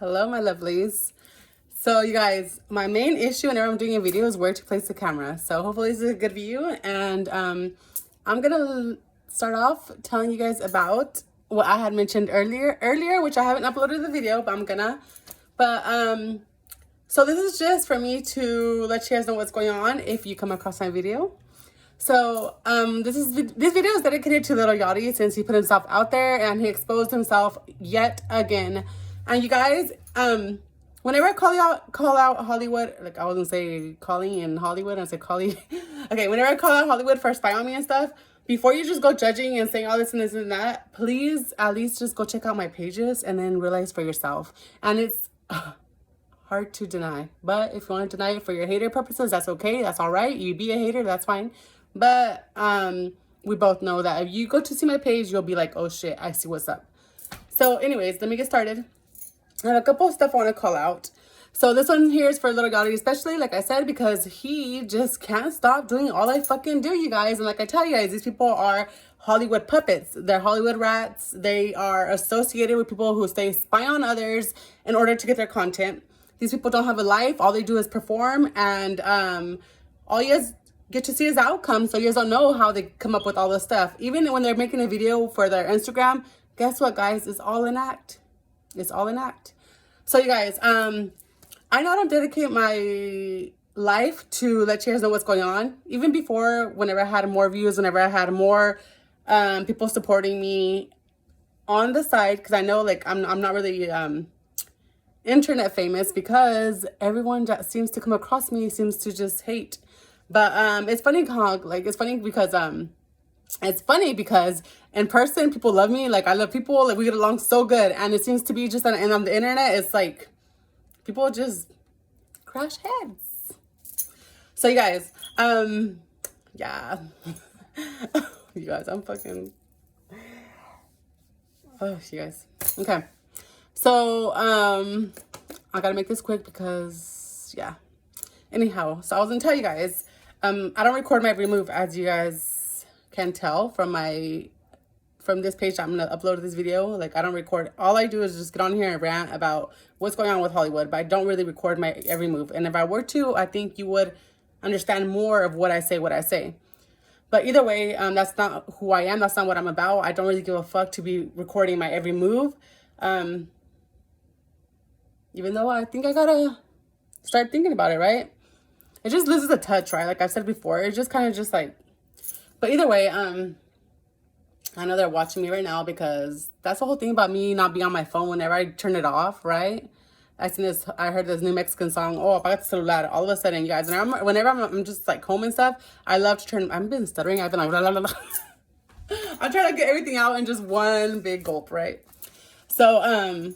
Hello, my lovelies. So, you guys, my main issue whenever I'm doing a video is where to place the camera. So, hopefully, this is a good view. And I'm gonna start off telling you guys about what I had mentioned earlier, which I haven't uploaded the video, but I'm gonna. So this is just for me to let you guys know what's going on if you come across my video. So this video is dedicated to Lil Yachty since he put himself out there and he exposed himself yet again. And you guys, whenever I call out Hollywood, like I wasn't say calling in Hollywood, I said calling. Okay, whenever I call out Hollywood for spy on me and stuff, before you just go judging and saying all this and this and that, please at least just go check out my pages and then realize for yourself. And it's hard to deny, but if you want to deny it for your hater purposes, that's okay. That's all right. You be a hater, that's fine. But we both know that if you go to see my page, you'll be like, oh shit, I see what's up. So anyways, let me get started. I have a couple of stuff I want to call out. So this one here is for Lil Yachty, especially, like I said, because he just can't stop doing all I fucking do, you guys. And like I tell you guys, these people are Hollywood puppets. They're Hollywood rats. They are associated with people who spy on others in order to get their content. These people don't have a life. All they do is perform, and all you guys get to see is the outcome. So you guys don't know how they come up with all this stuff. Even when they're making a video for their Instagram, guess what, guys? It's all an act. It's all an act. So you guys, I know I don't dedicate my life to let you guys know what's going on. Even before, whenever I had more views, whenever I had more people supporting me on the side, because I know like I'm not really internet famous, because everyone that seems to come across me seems to just hate. But it's funny how, like, it's funny because in person people love me. Like, I love people, like we get along so good, and it seems to be just on the internet, it's like people just crash heads. So you guys, yeah. You guys, I'm fucking, oh, you guys. Okay. So, I gotta make this quick because, yeah. Anyhow, so I was gonna tell you guys, I don't record my every move, as you guys can tell from this page that I'm gonna upload this video. Like, I don't record. All I do is just get on here and rant about what's going on with Hollywood, but I don't really record my every move. And if I were to, I think you would understand more of what I say. But either way, that's not who I am. That's not what I'm about. I don't really give a fuck to be recording my every move. Even though I think I gotta start thinking about it, right? It just loses a touch, right? Like I've said before, it's just kind of just like, but either way, I know they're watching me right now because that's the whole thing about me not being on my phone whenever I turn it off, right? I heard this new Mexican song, oh, apaga tu celular, all of a sudden, you guys, and whenever I'm just like home and stuff, I love to turn, I've been stuttering, I've been like, blah, blah, blah. I'm trying to get everything out in just one big gulp, right? So,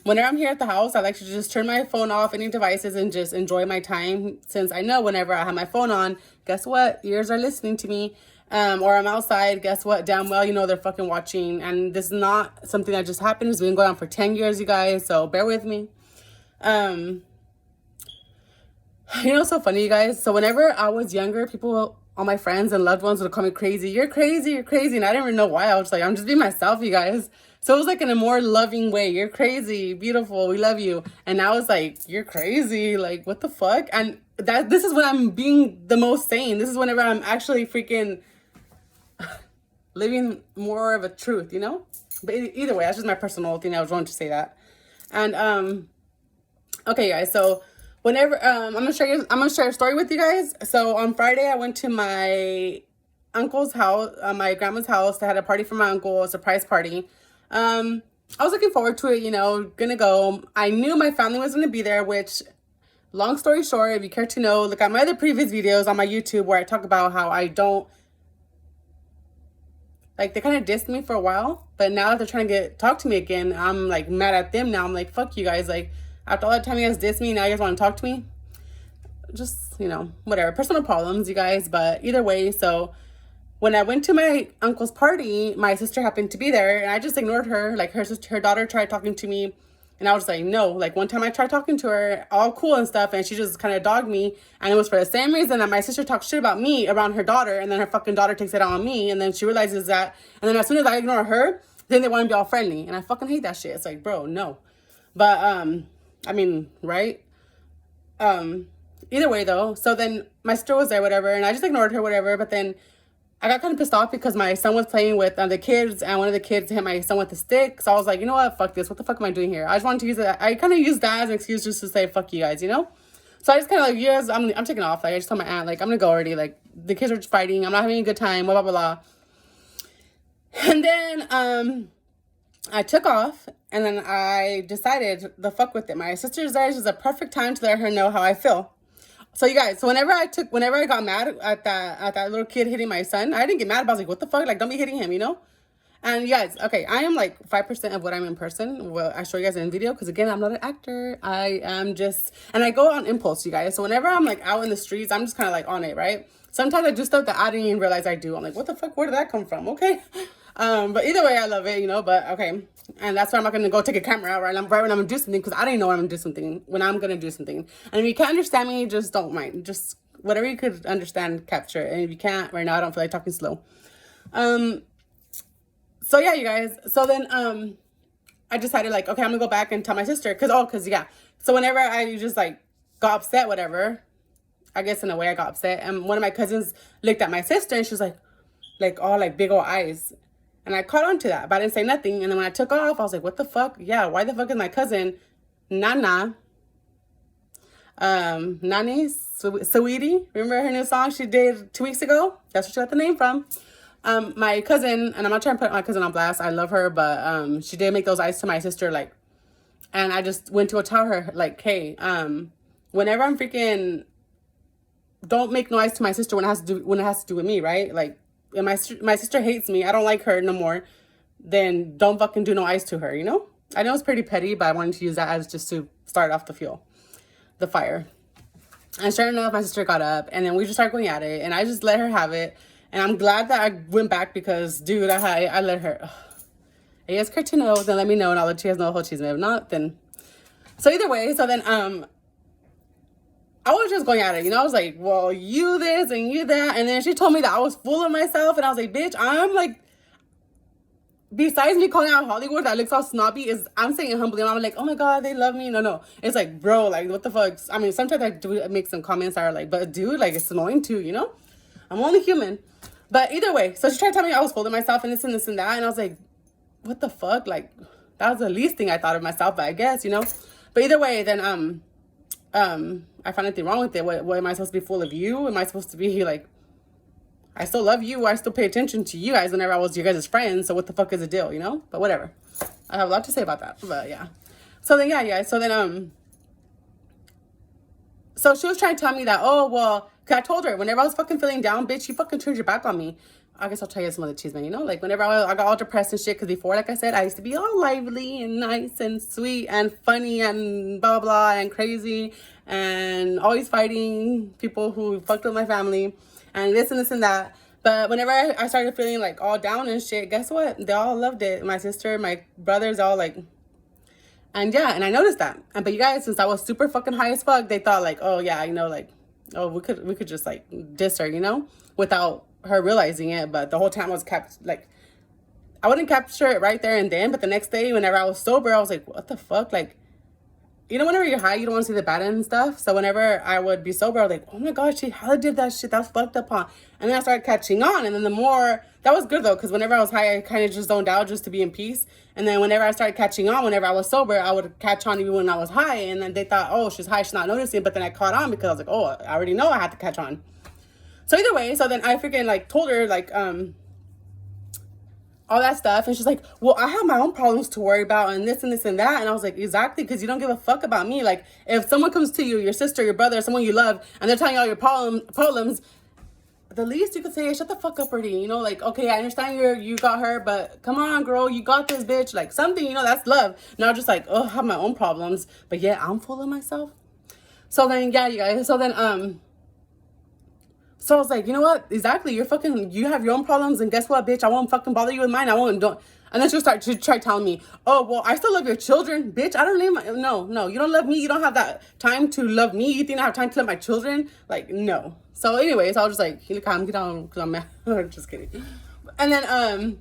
whenever I'm here at the house, I like to just turn my phone off, any devices, and just enjoy my time. Since I know whenever I have my phone on, guess what? Ears are listening to me. Or I'm outside, guess what? Damn well, you know, they're fucking watching. And this is not something that just happened. It's been going on for 10 years, you guys. So bear with me. You know, it's so funny, you guys. So whenever I was younger, all my friends and loved ones would call me crazy. You're crazy, you're crazy. And I didn't even know why. I was like, I'm just being myself, you guys. So it was like in a more loving way. You're crazy, beautiful, we love you. And now it's like, you're crazy, like what the fuck? And this is when I'm being the most sane. This is whenever I'm actually freaking living more of a truth, you know? But either way, that's just my personal thing. I was wanting to say that. And okay, guys, so whenever I'm gonna share a story with you guys. So on Friday, I went to my uncle's house, my grandma's house. They had a party for my uncle, a surprise party. I was looking forward to it, you know, gonna go. I knew my family was gonna be there, which, long story short, if you care to know, look at my other previous videos on my YouTube where I talk about how I don't, like, they kind of dissed me for a while, but now that they're trying to talk to me again, I'm like mad at them now. I'm like, fuck you guys. Like, after all that time you guys dissed me, now you guys want to talk to me? Just, you know, whatever, personal problems, you guys. But either way, so when I went to my uncle's party, my sister happened to be there, and I just ignored her. Like, her daughter tried talking to me, and I was like, no. Like, one time I tried talking to her, all cool and stuff, and she just kind of dogged me. And it was for the same reason that my sister talked shit about me around her daughter, and then her fucking daughter takes it out on me, and then she realizes that. And then as soon as I ignore her, then they want to be all friendly, and I fucking hate that shit. It's like, bro, no. But I mean, right? Either way though. So then my sister was there, whatever, and I just ignored her, whatever. But then I got kind of pissed off because my son was playing with the kids, and one of the kids hit my son with a stick. So I was like, you know what? Fuck this. What the fuck am I doing here? I just wanted to use it. I kind of used that as an excuse just to say, fuck you guys, you know? So I just kind of like, yes, I'm taking off. Like, I just told my aunt, like, I'm gonna go already. Like, the kids are just fighting. I'm not having a good time, blah, blah, blah, blah. And then, I took off, and then I decided the fuck with it. My sister's there. This is a perfect time to let her know how I feel. So you guys, so whenever I got mad at that little kid hitting my son, I didn't get mad. But I was like, what the fuck? Like, don't be hitting him, you know? And you guys, okay, I am like 5% of what I'm in person. Well, I show you guys in video because again, I'm not an actor. I am just, and I go on impulse, you guys. So whenever I'm like out in the streets, I'm just kind of like on it, right? Sometimes I do stuff that I didn't even realize I do. I'm like, what the fuck? Where did that come from? Okay. But either way, I love it, you know, but okay. And that's why I'm not going to go take a camera out right when I'm going to do something, because I didn't know when I'm going to do something. And if you can't understand me, just don't mind. Just whatever you could understand, capture it. And if you can't right now, I don't feel like talking slow. So yeah, you guys. So then, I decided like, okay, I'm gonna go back and tell my sister. Cause yeah. So whenever I just like got upset, whatever, I guess in a way I got upset. And one of my cousins looked at my sister and she was like all like big old eyes. And I caught on to that, but I didn't say nothing. And then when I took off, I was like, what the fuck? Yeah, why the fuck is my cousin, Nani, Saweetie? Remember her new song she did 2 weeks ago? That's where she got the name from. My cousin, and I'm not trying to put my cousin on blast. I love her, but she did make those eyes to my sister, like, and I just went to go tell her, like, hey, whenever I'm freaking, don't make noise to my sister when it has to do with me, right? Like, and my sister hates me, I don't like her no more, then don't fucking do no ice to her, you know? I know it's pretty petty, but I wanted to use that as just to start off the fire. And sure enough, my sister got up, and then we just started going at it, and I just let her have it. And I'm glad that I went back because, dude, I let her. Ugh. If you guys care to know, then let me know, and I'll let you guys know the whole cheese. If not, then. So either way, so then I was just going at it, you know. I was like, well, you this and you that. And then she told me that I was full of myself. And I was like, bitch, I'm like, besides me calling out Hollywood that looks all snobby, I'm saying it humbly. And I'm like, oh my God, they love me. No. It's like, bro, like, what the fuck? I mean, sometimes I do make some comments that are like, but dude, like, it's annoying too, you know? I'm only human. But either way, so she tried to tell me I was full of myself and this and that. And I was like, what the fuck? Like, that was the least thing I thought of myself, but I guess, you know? But either way, then, I find nothing wrong with it. What am I supposed to be full of you? Am I supposed to be like, I still love you. I still pay attention to you guys whenever I was your guys' friends. So what the fuck is the deal, you know? But whatever. I have a lot to say about that. But yeah. So then, yeah. So then, so she was trying to tell me that, oh, well, because I told her, whenever I was fucking feeling down, bitch, you fucking turned your back on me. I guess I'll tell you some of the cheese, man, you know? Like, whenever I got all depressed and shit, because before, like I said, I used to be all lively and nice and sweet and funny and blah, blah, blah, and crazy and always fighting people who fucked with my family and this and that. But whenever I started feeling, like, all down and shit, guess what? They all loved it. My sister, my brothers, all, like... And yeah, and I noticed that. But you guys, since I was super fucking high as fuck, they thought, like, oh, yeah, you know, like, oh, we could just, like, diss her, you know? Without her realizing it. But the whole time I was like, I wouldn't capture it right there and then. But the next day, whenever I was sober, I was like, what the fuck? Like, you know, whenever you're high, you don't want to see the bad and stuff. So whenever I would be sober, I was like, oh my God, she hella did that shit. That was fucked up, huh? And then I started catching on. And then the more, that was good though. Because whenever I was high, I kind of just zoned out just to be in peace. And then whenever I started catching on, whenever I was sober, I would catch on even when I was high. And then they thought, oh, she's high, she's not noticing. But then I caught on because I was like, oh, I already know I had to catch on. So either way, so then I freaking like told her like, all that stuff. And she's like, well, I have my own problems to worry about and this and this and that. And I was like, exactly, because you don't give a fuck about me. Like, if someone comes to you, your sister, your brother, someone you love, and they're telling you all your problems, the least you could say is shut the fuck up, Birdie. You know, like, okay, I understand you got her, but come on, girl, you got this, bitch. Like, something, you know, that's love. Not just like, oh, I have my own problems, but yeah, I'm full of myself. So then, yeah, you guys. So then, so I was like, you know what? Exactly. You have your own problems. And guess what, bitch? I won't fucking bother you with mine. And then she'll start to try telling me, oh, well, I still love your children. Bitch, I don't need no, you don't love me. You don't have that time to love me. You think I have time to love my children? Like, no. So anyways, I was just like, calm down because I'm mad. Just kidding. And then,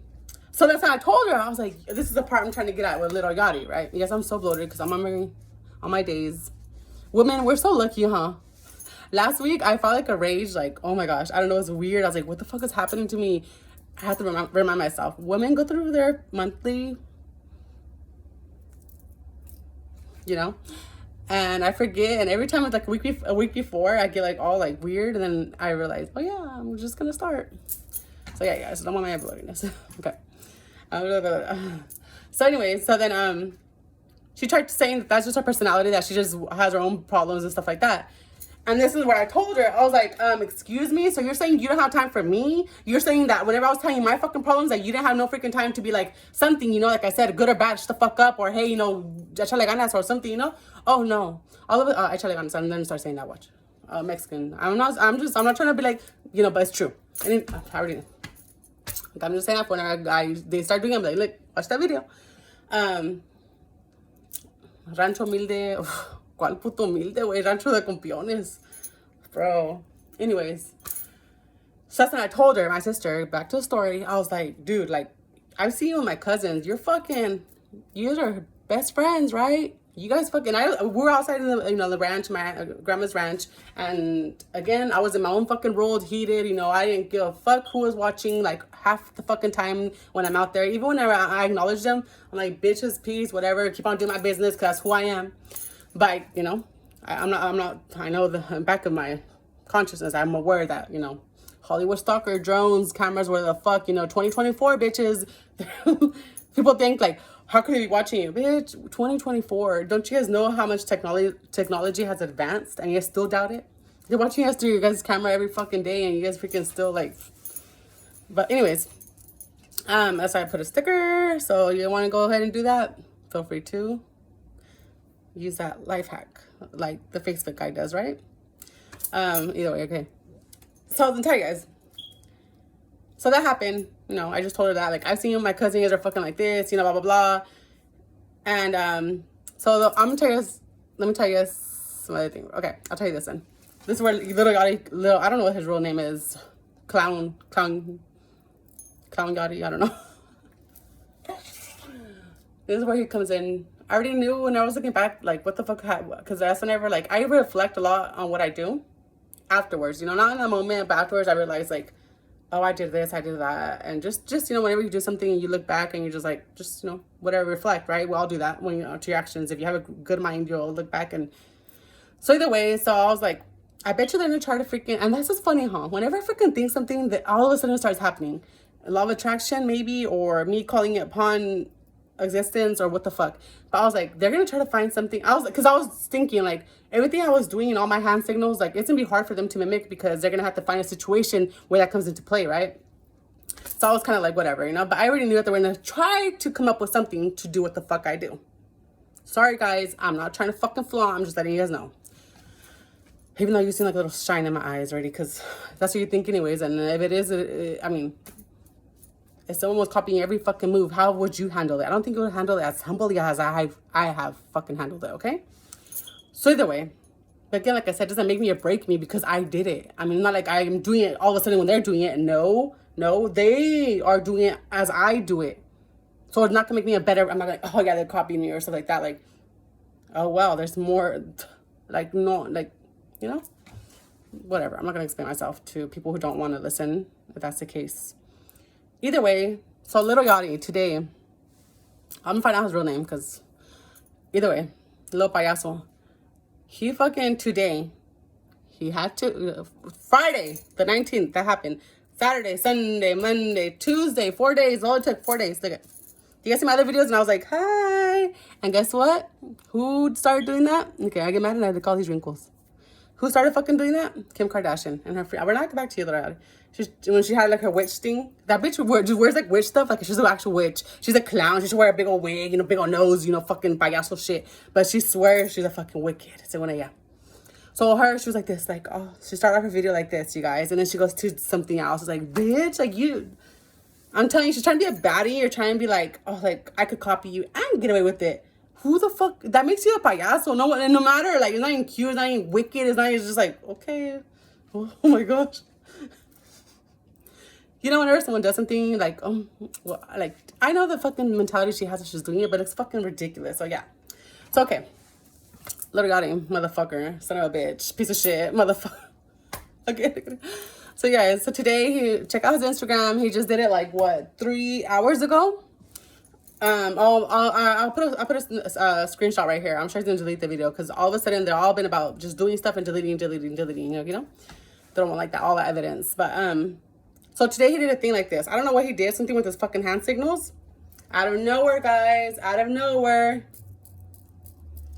so that's how I told her. I was like, this is the part I'm trying to get at with Little Yachty, right? Yes, I'm so bloated because I'm on on my days. Women, we're so lucky, huh? Last week, I felt like a rage. Like, oh my gosh, I don't know. It's weird. I was like, what the fuck is happening to me? I have to remind myself. Women go through their monthly, you know? And I forget. And every time it's like a week before, I get like all like weird. And then I realize, oh yeah, I'm just going to start. So yeah, guys, don't want my bloatiness. Okay. So anyway, so then she tried saying that that's just her personality, that she just has her own problems and stuff like that. And this is where I told her, I was like, excuse me, so you're saying you don't have time for me? You're saying that whenever I was telling you my fucking problems, that you didn't have no freaking time to be like something, you know, like I said, good or bad, shut the fuck up, or hey, you know, échale ganas or something, you know? Oh no, all of it, échale ganas, and then start saying that, watch. Mexican, I'm not trying to be like, you know, but it's true. I already know. I'm just saying that when they start doing it, I'm like, look, watch that video. Rancho humilde, ¿cuál puto humilde, güey? Rancho de Compiones, bro. Anyways, so that's when I told her, my sister, back to the story. I was like, dude, like, I've seen you with my cousins. You guys are best friends, right? You guys we're outside in the, you know, the ranch, my grandma's ranch. And again, I was in my own fucking world, heated, you know, I didn't give a fuck who was watching, like, half the fucking time when I'm out there. Even whenever I acknowledge them, I'm like, bitches, peace, whatever, keep on doing my business, because that's who I am. But, you know, I know the back of my consciousness, I'm aware that, you know, Hollywood stalker, drones, cameras, where the fuck, you know, 2024, bitches. People think, like, how could they be watching you? Bitch, 2024. Don't you guys know how much technology has advanced and you guys still doubt it? They're watching us through your guys' camera every fucking day and you guys freaking still like... But anyways, that's why I put a sticker. So you want to go ahead and do that? Feel free to use that life hack like the Facebook guy does, right? Either way, okay. So I'll tell you guys. So that happened, you know, I just told her that, like, I've seen my cousins are fucking like this, you know, blah, blah, blah. And, so I'm gonna tell you this, let me tell you some other thing. Okay, I'll tell you this then. This is where Little Yachty, I don't know what his real name is. Clown Yachty, I don't know. This is where he comes in. I already knew when I was looking back, like, what the fuck, because that's whenever, like, I reflect a lot on what I do afterwards, you know, not in the moment, but afterwards I realized, like, oh, I did this, I did that. And just, you know, whenever you do something and you look back and you're just like, just, you know, whatever, reflect, right? We all do that when, you know, to your actions. If you have a good mind, you'll look back. And so either way, so I was like, I bet you they're going to try to freaking, and that's just funny, huh? Whenever I freaking think something, that all of a sudden starts happening. A law of attraction, maybe, or me calling it upon existence, or what the fuck. But I was like, they're gonna try to find something. Because I was thinking, like, everything I was doing and all my hand signals, like, it's gonna be hard for them to mimic, because they're gonna have to find a situation where that comes into play, right? So I was kind of like, whatever, you know. But I already knew that they were gonna try to come up with something to do what the fuck I do. Sorry guys, I'm not trying to fucking flaunt, I'm just letting you guys know. Even though you seem like a little shine in my eyes already, because that's what you think anyways. And if it is, I mean, if someone was copying every fucking move, how would you handle it? I don't think you would handle it as humbly as I have fucking handled it, okay? So either way, but again, like I said, it doesn't make me or break me, because I did it. I mean, not like I'm doing it all of a sudden when they're doing it. No, they are doing it as I do it. So it's not gonna make me a better, I'm not like, oh yeah, they're copying me or stuff like that. Like, oh well, there's more, like, no, like, you know, whatever. I'm not gonna explain myself to people who don't want to listen, if that's the case. Either way, so Little Yachty today, I'm gonna find out his real name, because either way, Little Payaso, he fucking today, he had to, Friday, the 19th, that happened. Saturday, Sunday, Monday, Tuesday, 4 days, all it took 4 days. Look at, you guys see my other videos? And I was like, hi. And guess what? Who started doing that? Okay, I get mad and I call these wrinkles. Who started fucking doing that? Kim Kardashian and her we're not back to you, Little Yachty. When she had like her witch thing, that bitch just wears like witch stuff. Like, she's an actual witch. She's a clown. She should wear a big old wig, you know, big old nose, you know, fucking payaso shit. But she swears she's a fucking wicked. So yeah. So she was like this, like, oh, she started off her video like this, you guys, and then she goes to something else. It's like, bitch, like, I'm telling you, she's trying to be a baddie, or trying to be like, oh, like, I could copy you and get away with it. Who the fuck, that makes you a payaso? No matter, like, it's not even cute, it's not even wicked, it's not even just like, okay, oh my gosh. You know, whenever someone does something, like, well, like, I know the fucking mentality she has when she's doing it, but it's fucking ridiculous. So yeah. So okay. Little Gotti, motherfucker, son of a bitch, piece of shit, motherfucker. Okay. So yeah, so today, check out his Instagram. He just did it like, what, 3 hours ago? I'll put a screenshot right here. I'm sure he's gonna delete the video because all of a sudden they're all been about just doing stuff and deleting. You know, they don't want like that all the evidence. But so today he did a thing like this. I don't know what he did. Something with his fucking hand signals. Out of nowhere, guys. Out of nowhere.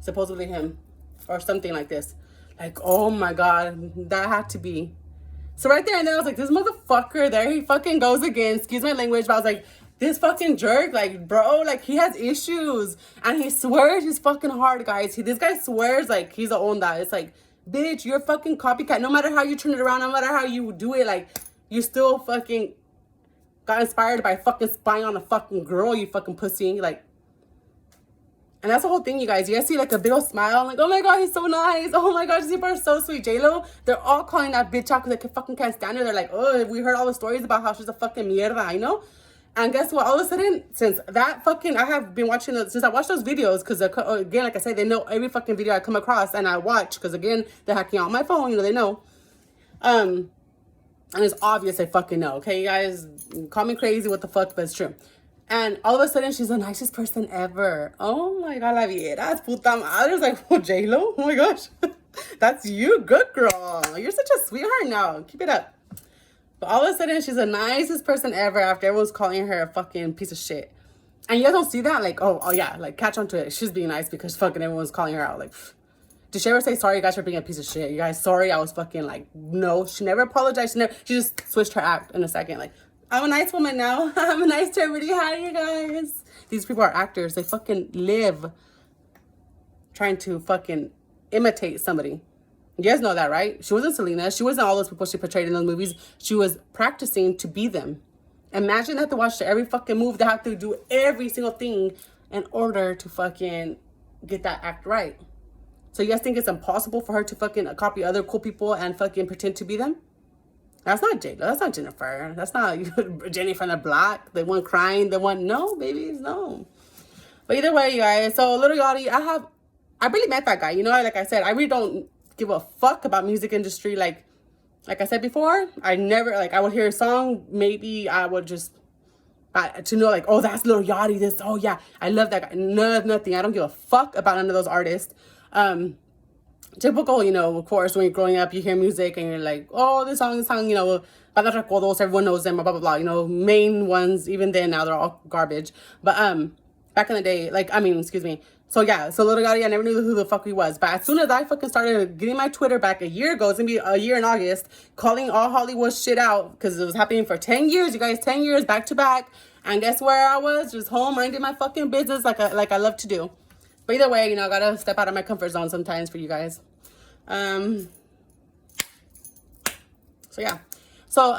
Supposedly him, or something like this. Like, oh my god, that had to be. So right there and then I was like, this motherfucker, there he fucking goes again. Excuse my language, but I was like, this fucking jerk, like, bro, like, he has issues. And he swears he's fucking hard, guys. This guy swears like he's a onda. It's like, bitch, you're a fucking copycat. No matter how you turn it around, no matter how you do it, like, you still fucking got inspired by fucking spying on a fucking girl, you fucking pussy. Like, and that's the whole thing, you guys. You guys see like a big old smile. I'm like, oh my god, he's so nice. Oh my gosh, these people are so sweet. J-Lo, they're all calling that bitch out because they fucking can't stand her. They're like, oh, we heard all the stories about how she's a fucking mierda, you know? And guess what? All of a sudden, since that fucking, I have been watching, since I watched those videos, because again, like I said, they know every fucking video I come across and I watch, because again, they're hacking out my phone, you know, they know. And it's obvious they fucking know, okay, you guys? Call me crazy, what the fuck, but it's true. And all of a sudden, she's the nicest person ever. Oh my god, la vieras, puta madre. It's like, oh, J-Lo, oh my gosh. That's you, good girl. You're such a sweetheart now. Keep it up. But all of a sudden, she's the nicest person ever after everyone's calling her a fucking piece of shit. And you guys don't see that? Like, oh yeah, like, catch on to it. She's being nice because fucking everyone's calling her out. Like, did she ever say, sorry, you guys, for being a piece of shit? You guys, sorry, I was fucking, like, no. She never apologized. She just switched her act in a second. Like, I'm a nice woman now. I'm a nice to everybody. Hi, you guys. These people are actors. They fucking live trying to fucking imitate somebody. You guys know that, right? She wasn't Selena. She wasn't all those people she portrayed in those movies. She was practicing to be them. Imagine they have to watch every fucking move. They have to do every single thing in order to fucking get that act right. So you guys think it's impossible for her to fucking copy other cool people and fucking pretend to be them? That's not J-Lo. That's not Jennifer. That's not Jenny from the block. The one crying. The one, no, babies, no. But either way, you guys. So, Little Yachty, I really met that guy. You know, like I said, I really don't give a fuck about music industry. Like I said before, I never, like, I would hear a song. Maybe I would just, to know, like, oh, that's Little Yachty. This, oh, yeah, I love that guy. Nothing. I don't give a fuck about none of those artists. Typical, you know, of course, when you're growing up, you hear music and you're like, oh, this song, you know, Para Recodos, everyone knows them, blah, blah, blah, you know, main ones, even then, now they're all garbage. But, back in the day, like, I mean, excuse me. So, yeah, so Little Gotti, I never knew who the fuck he was. But as soon as I fucking started getting my Twitter back a year ago, it's gonna be a year in August, calling all Hollywood shit out, because it was happening for 10 years, you guys, 10 years, back to back. And guess where I was? Just home, minding my fucking business like I love to do. But either way, you know, I gotta step out of my comfort zone sometimes for you guys. So yeah. So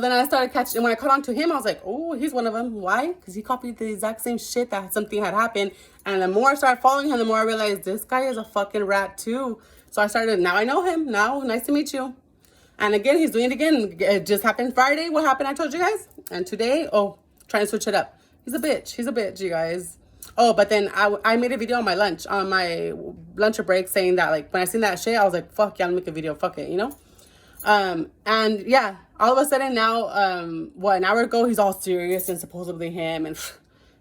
then I started catching, when I caught on to him, I was like, oh, he's one of them. Why? Because he copied the exact same shit that something had happened. And the more I started following him, the more I realized this guy is a fucking rat too. So I started, now I know him. Now, nice to meet you. And again, he's doing it again. It just happened Friday. What happened? I told you guys. And today, oh, trying to switch it up. He's a bitch. He's a bitch, you guys. Oh, but then I made a video on my lunch break, saying that, like, when I seen that shit, I was like, fuck yeah, I'll make a video. Fuck it, you know? And yeah, all of a sudden now, an hour ago, he's all serious and supposedly him. And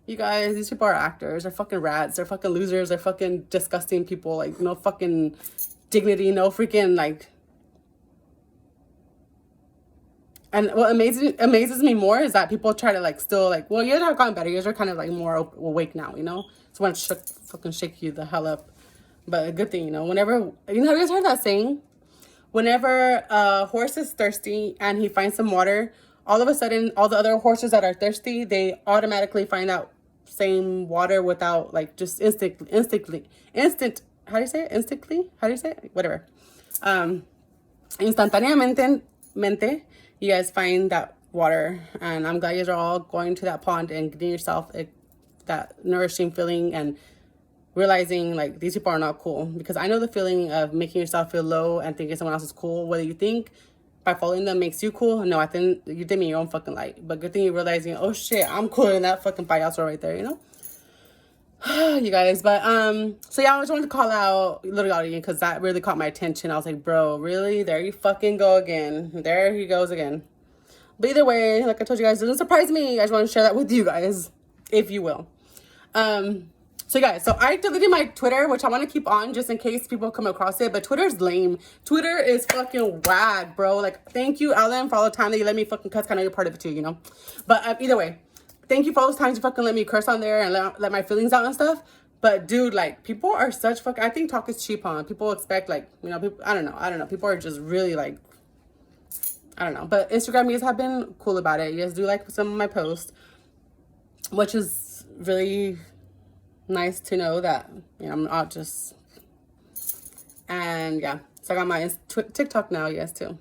you guys, these people are actors. They're fucking rats. They're fucking losers. They're fucking disgusting people. Like, no fucking dignity, no freaking, like. And what amazes me more is that people try to, like, still, like, well, you guys have gotten better. You guys are kind of, like, more awake now, you know? So when fucking shake you the hell up. But a good thing, you know, whenever, you know, have you guys heard that saying? Whenever a horse is thirsty and he finds some water, all of a sudden, all the other horses that are thirsty, they automatically find that same water without, like, just how do you say it? Instantly? How do you say it? Whatever. Instantáneamente, you guys find that water, and I'm glad you guys are all going to that pond and getting yourself that nourishing feeling and realizing, like, these people are not cool. Because I know the feeling of making yourself feel low and thinking someone else is cool. Whether you think by following them makes you cool, no, I think you did me your own fucking light. But good thing you're realizing, oh shit, I'm cooler than that fucking payaso right there, you know? You guys, but so yeah, I just wanted to call out Little Yachty because that really caught my attention. I was like, bro, really? There you fucking go again. There he goes again. But either way, like I told you guys, it doesn't surprise me. I just want to share that with you guys, if you will. So guys, so I deleted my Twitter, which I want to keep on just in case people come across it. But Twitter's lame. Twitter is fucking whack, bro. Like, thank you, Ellen, for all the time that you let me fucking cuss. Kind of, you're part of it too, you know. But either way, thank you for all those times you fucking let me curse on there and let my feelings out and stuff. But dude, like, people are such fucking. I think talk is cheap, huh? People expect, like, you know, people. I don't know. People are just really like, I don't know. But Instagram, you guys have been cool about it. You guys do like some of my posts, which is really nice to know that, you know, I'm not just. And yeah, so I got my TikTok now, you guys, too.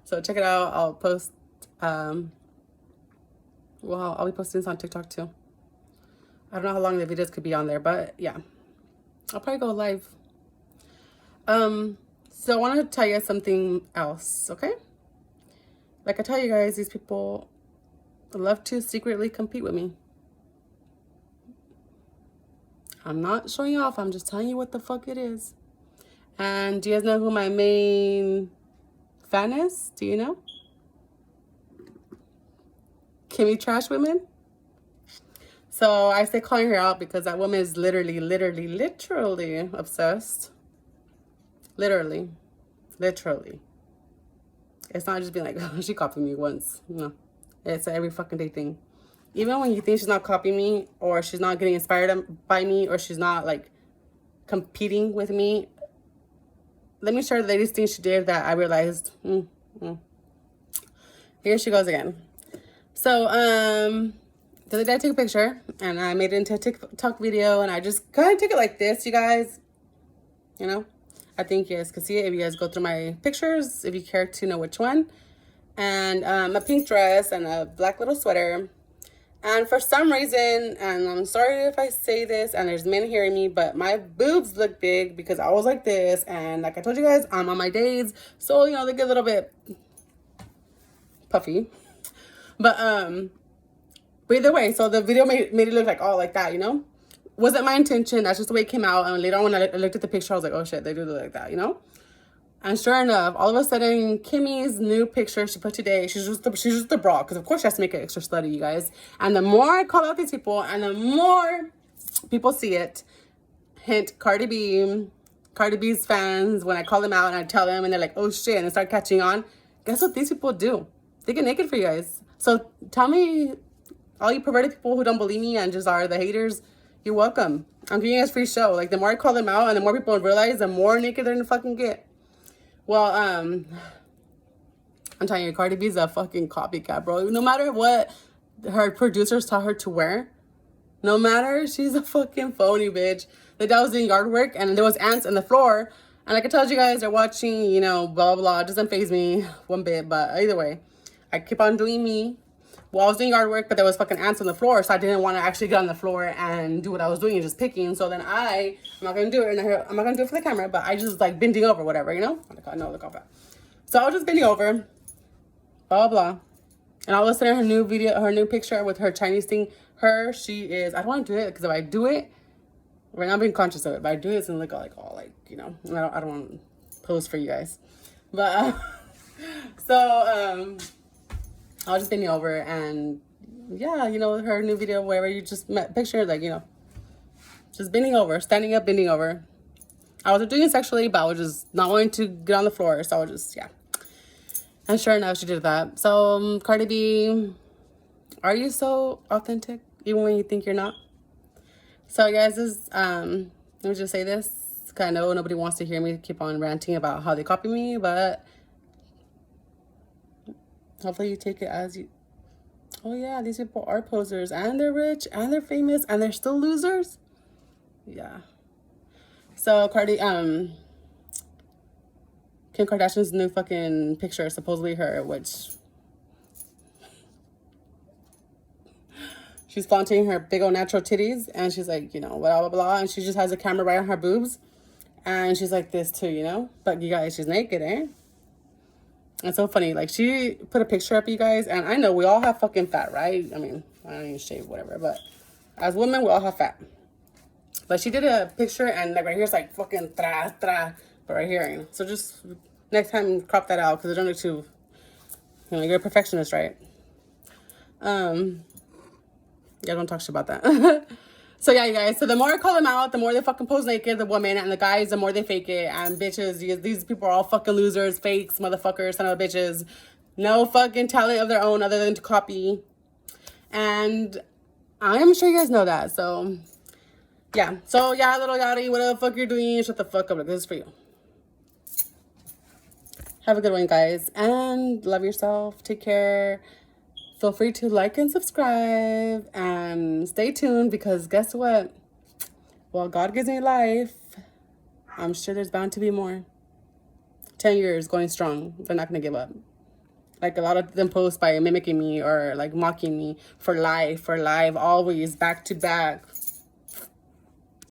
So check it out. I'll post, well, I'll be posting this on TikTok too. I don't know how long the videos could be on there, but yeah, I'll probably go live. So I want to tell you guys something else, okay? Like I tell you guys, these people love to secretly compete with me. I'm not showing off. I'm just telling you what the fuck it is. And do you guys know who my main fan is? Do you know? Kimmy Trash Women. So I say calling her out because that woman is literally obsessed. Literally. It's not just being like, oh, she copied me once. No. It's an every fucking day thing. Even when you think she's not copying me, or she's not getting inspired by me, or she's not like competing with me, let me share the latest thing she did that I realized. Here she goes again. So the other day I took a picture and I made it into a TikTok video, and I just kind of took it like this, you guys. You know, I think you guys can see it if you guys go through my pictures, if you care to know which one. And a pink dress and a black little sweater. And for some reason, and I'm sorry if I say this and there's men hearing me, but my boobs look big because I was like this. And like I told you guys, I'm on my days. So, you know, they get a little bit puffy. But either way, so the video made it look like all like that, you know? Wasn't my intention. That's just the way it came out. And later on when I looked at the picture, I was like, oh shit, they do look like that, you know? And sure enough, all of a sudden, Kimmy's new picture she put today, she's just the bra, because of course she has to make it extra slutty, you guys. And the more I call out these people, and the more people see it, hint Cardi B's fans, when I call them out and I tell them, and they're like, oh shit, and they start catching on. Guess what these people do? They get naked for you guys. So tell me, all you perverted people who don't believe me and just are the haters, you're welcome. I'm giving you guys free show. Like, the more I call them out and the more people realize, the more naked they're gonna fucking get. Well, I'm telling you, Cardi B's a fucking copycat, bro. No matter what her producers tell her to wear, no matter, she's a fucking phony, bitch. The dad was doing yard work, and there was ants on the floor. And like I told you guys, they're watching, you know, blah, blah, blah. It doesn't faze me one bit, but either way, I keep on doing me. Well, I was doing yard work, but there was fucking ants on the floor, so I didn't want to actually get on the floor and do what I was doing and just picking. So then I'm not going to do it, and I'm not going to do it for the camera, but I just like bending over, whatever, you know? Look off that. So I was just bending over, blah, blah. And all of a sudden, her new picture with her Chinese thing, she is, I don't want to do it, because if I do it, right now I'm being conscious of it, but I do it, it's going to look like all like, you know, I don't want to pose for you guys. But, I was just bending over, and yeah, you know, her new video where you just picture, like, you know, just bending over, standing up, bending over. I wasn't doing it sexually, but I was just not wanting to get on the floor, so I was just, yeah. And sure enough, she did that. So, Cardi B, are you so authentic, even when you think you're not? So, guys, let me just say this, because I know nobody wants to hear me keep on ranting about how they copy me, but hopefully you take it as you, oh yeah, these people are posers, and they're rich, and they're famous, and they're still losers. Yeah. So Kim Kardashian's new fucking picture is supposedly her, which she's flaunting her big old natural titties, and she's like, you know, blah, blah, blah, and she just has a camera right on her boobs, and she's like this too, you know? But you guys, she's naked, eh? It's so funny. Like, she put a picture up, you guys, and I know we all have fucking fat, right? I mean, I don't even shave, whatever, but as women, we all have fat. But she did a picture and like right here's like fucking tra tra, but right here, you know. So just next time crop that out because it don't look too, you know, you're a perfectionist, right? Yeah, don't talk shit about that. So yeah, you guys. So the more I call them out, the more they fucking pose naked, the woman, and the guys, the more they fake it. And bitches, these people are all fucking losers, fakes, motherfuckers, son of a bitches. No fucking talent of their own other than to copy. And I'm sure you guys know that. So yeah. So yeah, little yachty, whatever the fuck you're doing, shut the fuck up. Like, this is for you. Have a good one, guys. And love yourself. Take care. Feel free to like and subscribe and stay tuned because guess what? While God gives me life, I'm sure there's bound to be more. 10 years going strong. They're not going to give up. Like a lot of them post by mimicking me or like mocking me for life, always back to back.